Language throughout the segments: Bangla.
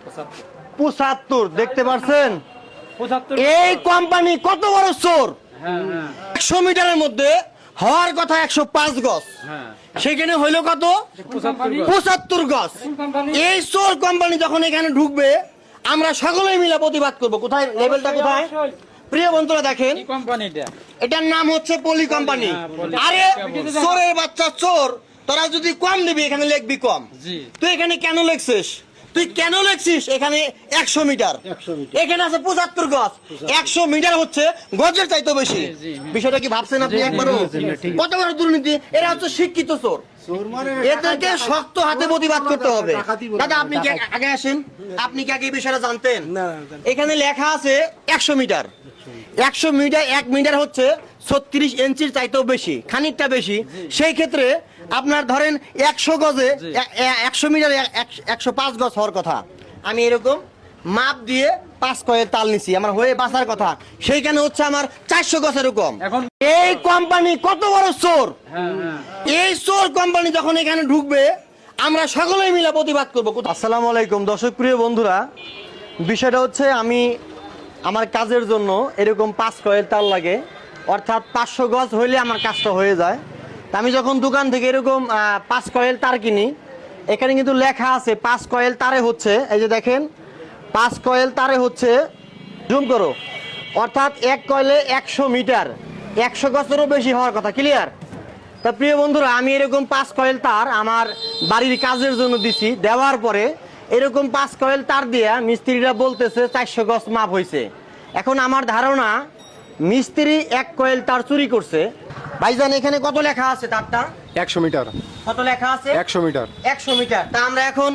75 দেখতে পাচ্ছেন? এই কোম্পানি কত বড় চোর! 100 মিটারের মধ্যে হওয়ার কথা 105 গজ, সেখানে হইলো কত? 75 গজ। এই চোর কোম্পানি যখন এখানে ঢুকবে আমরা সকলেই মিলে প্রতিবাদ করব। কোথায় লেভেলটা কোথায়? প্রিয় বন্ধুরা দেখেন, এটার নাম হচ্ছে পলি কোম্পানি। আরে চোরের বাচ্চা চোর, তোরা যদি কম দিবি এখানে লিখবি কম। তুই এখানে কেন লিখছিস? তুই কেন লিখছিস এখানে 100 মিটার? এখানে আছে 75 গজ। 100 মিটার হচ্ছে গজের চাইতে বেশি। বিষয়টা কি ভাবছেন আপনি একবারও? কত বড় দুর্নীতি! এরা হচ্ছে শিক্ষিত চোর। এদেরকে শক্ত হাতে প্রতিবাদ করতে হবে। দাদা আপনি কি আগে আসেন? আপনি কি আগে এই বিষয়টা জানতেন? এখানে লেখা আছে 100 মিটার। 100 মিটার, 1 মিটার হচ্ছে 36 ইঞ্চির চাইতেও বেশি, খানিকটা বেশি। সেই ক্ষেত্রে আপনার ধরেন 100 গজে 100 মিটার 105 গজ হওয়ার কথা। আমি এরকম মাপ দিয়ে 5 কয়ের তাল নিছি, আমার হয়ে বাঁচার কথা। সেইখানে হচ্ছে আমার 400 গজ এরকম। এই কোম্পানি কত বড় চোর! এই চোর কোম্পানি যখন এখানে ঢুকবে আমরা সকলেই মিলে প্রতিবাদ করবো। আসসালামু আলাইকুম দর্শক প্রিয় বন্ধুরা, বিষয়টা হচ্ছে আমি আমার কাজের জন্য এরকম 5 কয়েল তার লাগে, অর্থাৎ 500 গজ হইলে আমার কাজটা হয়ে যায়। তা আমি যখন দোকান থেকে এরকম 5 কয়েল তার কিনি, এখানে কিন্তু লেখা আছে 5 কয়েল তারে হচ্ছে, এই যে দেখেন 5 কয়েল তারে হচ্ছে, জুম করো, অর্থাৎ 1 কয়েলে 100 মিটার, 100 গজেরও বেশি হওয়ার কথা। ক্লিয়ার? তা প্রিয় বন্ধুরা, আমি এরকম 5 কয়েল তার আমার বাড়ির কাজের জন্য দিছি। দেওয়ার পরে এরকম 5 কয়েল তার দিয়া মিস্ত্রিরা বলতেছে 400 গজ মাপ হয়েছে। এখন আমার ধারণা মিস্ত্রি 1 কয়েল তার চুরি করছে। ভাইজান এখানে কত লেখা আছে তারটা? 100 মিটার। কত লেখা আছে? 100 মিটার। 100 মিটার। তা আমরা এখন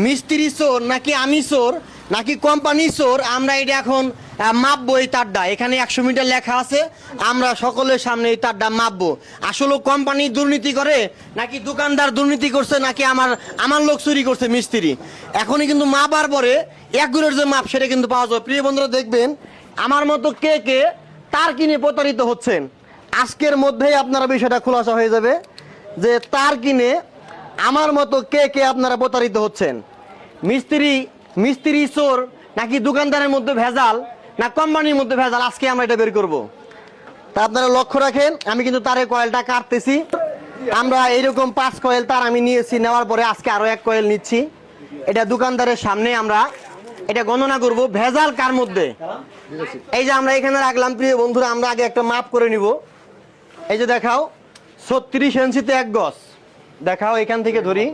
মিস্ত্রি চোর নাকি আমি চোর নাকি কোম্পানি চোর, আমরা এটা এখন মাপবো। এই তারটা এখানে 100 মিটার লেখা আছে, আমরা সকলের সামনে এই তারটা মাপবো। আসলে কোম্পানি দুর্নীতি করে নাকি দোকানদার দুর্নীতি করছে নাকি আমার লোক চুরি করছে মিস্ত্রি। এখনই কিন্তু মাপার পরে একগুলোর যে মাপ সেটা কিন্তু পাওয়া যায়। প্রিয় বন্ধুরা দেখবেন আমার মতো কে কে তার কিনে প্রতারিত হচ্ছেন, আজকের মধ্যেই আপনারা বিষয়টা খোলাসা হয়ে যাবে যে তার কিনে আমার মতো কে কে আপনারা প্রতারিত হচ্ছেন। মিস্ত্রি চোর নাকি দোকানদারের মধ্যে ভেজাল না কোম্পানির মধ্যে ভেজাল, আজকে আমরা এটা বের করব। তা আপনারা লক্ষ্য রাখেন, আমি কিন্তু তারের কয়েলটা কাটতেছি। আমরা এইরকম 5 কয়েল তার আমি নিয়েছি, নেওয়ার পরে আজকে আরো 1 কয়েল নিচ্ছি। এটা দোকানদারের সামনে আমরা এটা গণনা করব ভেজাল কার মধ্যে। এই যে আমরা এখানে রাখলাম প্রিয় বন্ধুরা, আমরা আগে একটা মাপ করে নিব। এই যে দেখাও 36 ইঞ্চিতে 1 গজ। দেখাও এখান থেকে ধরি,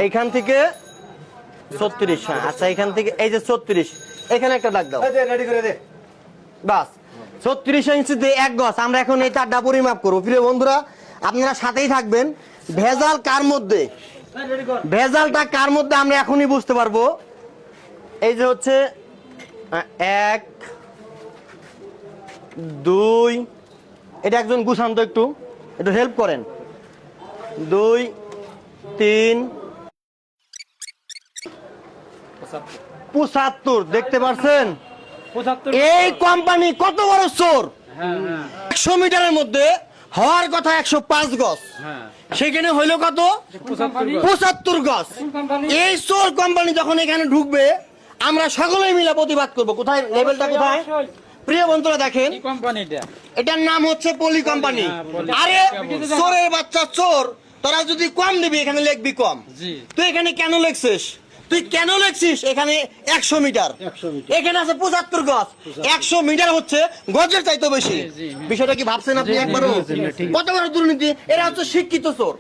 এইখান থেকে 36। হ্যাঁ আচ্ছা, এখান থেকে এই যে 36, এখানে একটা দাগ দাও, বাস 36 ইঞ্চিতে 1 গজ। আমরা এখন এই তারটা পরিমাপ করবো। প্রিয় বন্ধুরা আপনারা সাথেই থাকবেন। ভেজাল কার মধ্যে, ভেজালটা কার মধ্যে আমরা এখনই বুঝতে পারবো। এই যে হচ্ছে 1 2, এটা একজন গুছান তো, একটু হেল্প করেন। 2 3 75 দেখতে পাচ্ছেন? এই কোম্পানি কত বড় চোর! 100 মিটারের মধ্যে হওয়ার কথা 105 গজ, সেখানে হইলো কত? 75 গজ। এই চোর কোম্পানি যখন এখানে ঢুকবে আমরা সকলেই মিলে প্রতিবাদ করব। কোথায় লেভেলটা কোথায়? প্রিয় বন্ধুরা দেখেন, এটার নাম হচ্ছে পলি কোম্পানি। আরে চোরের বাচ্চা চোর, তোরা যদি কম দিবি এখানে লিখবি কম। তুই এখানে কেন লিখছিস? তুই কেন লিখছিস এখানে 100 মিটার? এখানে আছে 75 গজ। 100 মিটার হচ্ছে গজের চাইতে বেশি। বিষয়টা কি ভাবছেন আপনি একবারও? কত বড় দুর্নীতি! এরা হচ্ছে শিক্ষিত চোর।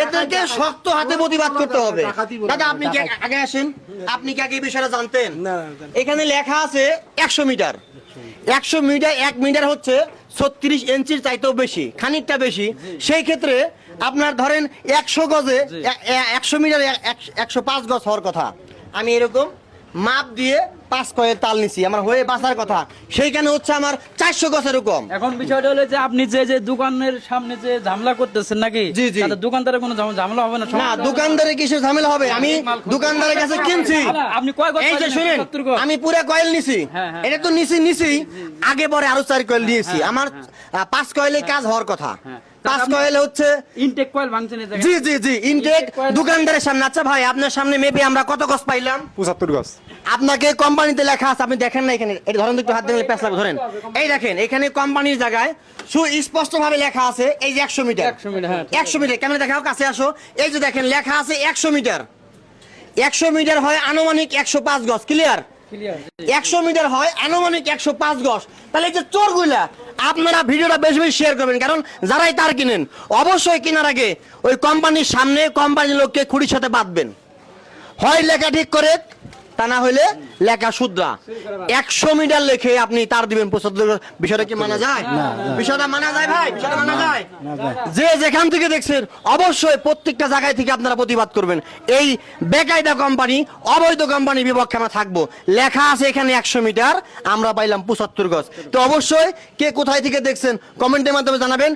এদেরকে শক্ত হাতে প্রতিবাদ করতে হবে। দাদা আপনি কি আগে আসেন? আপনি কি আগে এই বিষয়টা জানতেন? এখানে লেখা আছে 100 মিটার। 100 মিটার, 1 মিটার হচ্ছে 36 ইঞ্চির চাইতেও বেশি, খানিকটা বেশি। সেই ক্ষেত্রে আপনার ধরেন 100 গজে 100 মিটার 105 গজ হওয়ার কথা। আমি এরকম মাপ দিয়ে 5 কয়ের তাল নিছি, আমার হয়ে বাঁচার কথা। সেইখানে হচ্ছে আমার 400 গজ এরকম। এখন বিষয়টা হলো যে আপনি যে দোকানের সামনে যে ঝামেলা করতেছেন নাকি, তাতে দোকানদারের কোনো ঝামেলা হবে না? না, দোকানদারের কিসের ঝামেলা হবে? আমি দোকানদারের কাছে কিনছি। আপনি কয় গজ? এই যে শুনেন, আমি পুরো কয়েল নিছি। এটা তো নিছি আগে পরে আরো 4 কয়েল নিয়েছি। আমার 5 কয়েলে কাজ হওয়ার কথা। 5 কয়েল হচ্ছে ইনটেক কয়েল ভাঙছেন এই জায়গায়। জি জি জি ইনটেক Intake coil- দোকানদারের সামনে। আচ্ছা ভাই আপনার সামনে মেপে আমরা কত গজ পাইলাম? 75 গজ। আপনাকে কোম্পানিতে লেখা আছে, আপনি দেখেন না এখানে, এটা ধরেন তো একটু হাত দিয়ে প্যাঁচ লাগবে, ধরেন এই দেখেন এখানে কোম্পানির জায়গায় সুস্পষ্ট ভাবে লেখা আছে এই যে 100 মিটার। 100 মিটার, হ্যাঁ, 100 মিটার ক্যামেরা দেখাও, কাছে আসো। এই যে দেখেন লেখা আছে 100 মিটার। 100 মিটার হয় আনুমানিক 105 গজ। ক্লিয়ার? ক্লিয়ার। 100 মিটার হয় আনুমানিক 105 গজ। তাহলে এই যে চোরগুলা, আপনারা ভিডিওটা বেশি বেশি শেয়ার করবেন, কারণ যারাই তার কিনেন অবশ্যই কেনার আগে ওই কোম্পানির সামনে কোম্পানির লোককে খুঁড়ির সাথে বাঁধবেন, হয় লেখা ঠিক করে, তা না হইলে লেখা শুদ্ধা। 100 মিটার লেখে আপনি তার দিবেন 75 গজ। বিষয়টা কি মানা যায়? বিষয়টা মানা যায় ভাই? বিষয়টা মানা যায়? যে যেখান থেকে দেখছেন অবশ্যই প্রত্যেকটা জায়গায় থেকে আপনারা প্রতিবাদ করবেন। এই বেকায়দা কোম্পানি, অবৈধ কোম্পানি বিপক্ষে আমরা থাকবো। লেখা আছে এখানে 100 মিটার, আমরা পাইলাম 75 গজ। তো অবশ্যই কে কোথায় থেকে দেখছেন কমেন্টের মাধ্যমে জানাবেন।